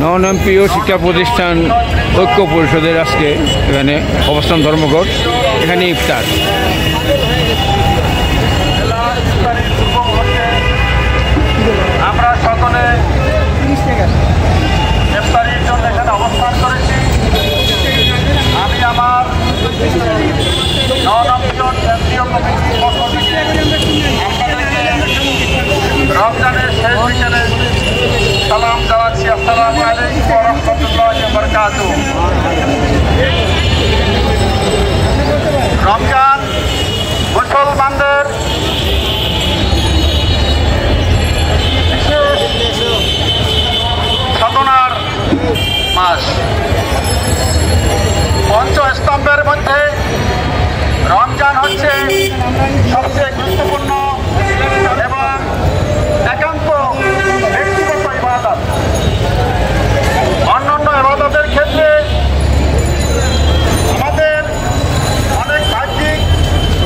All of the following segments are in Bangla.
নন এমপিও শিক্ষা প্রতিষ্ঠান ঐক্য পরিষদের আজকে এখানে অবস্থান ধর্মঘট, এখানে ইফতার। আমরা সকলে ইফতারির জন্য এখানে অবস্থান করেছি। আমি আমার নন এমপিও কমিটির পক্ষ থেকে রমজানের শেষ বিকেলে সালাম জানাচ্ছি। আসসালামু আলাইকুম ওয়া রাহমাতুল্লাহি ওয়া বারাকাতুহু। রমজান মুসলমানদের সাধনার মাস। পঞ্চস্তম্ভের মধ্যে রমজান হচ্ছে সবচেয়ে গুরুত্বপূর্ণ এবং একান্ত ব্যক্তিগত ইবাদত। অন্যান্য ইবাদতের ক্ষেত্রে আমাদের অনেক বাহ্যিক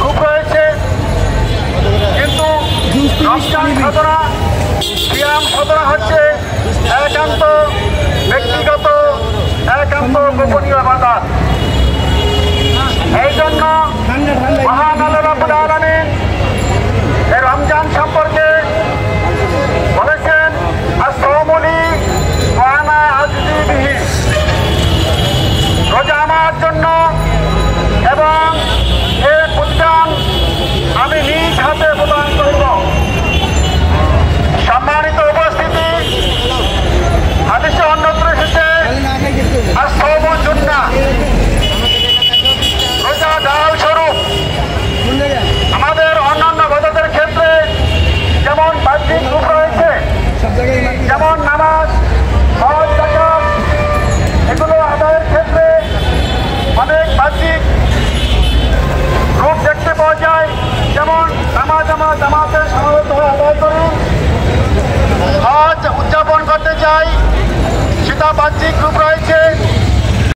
রূপ রয়েছে, কিন্তু রমজান সাধনা, সিয়াম সাধনা হচ্ছে একান্ত ব্যক্তিগত, একান্ত গোপনীয় ইবাদত।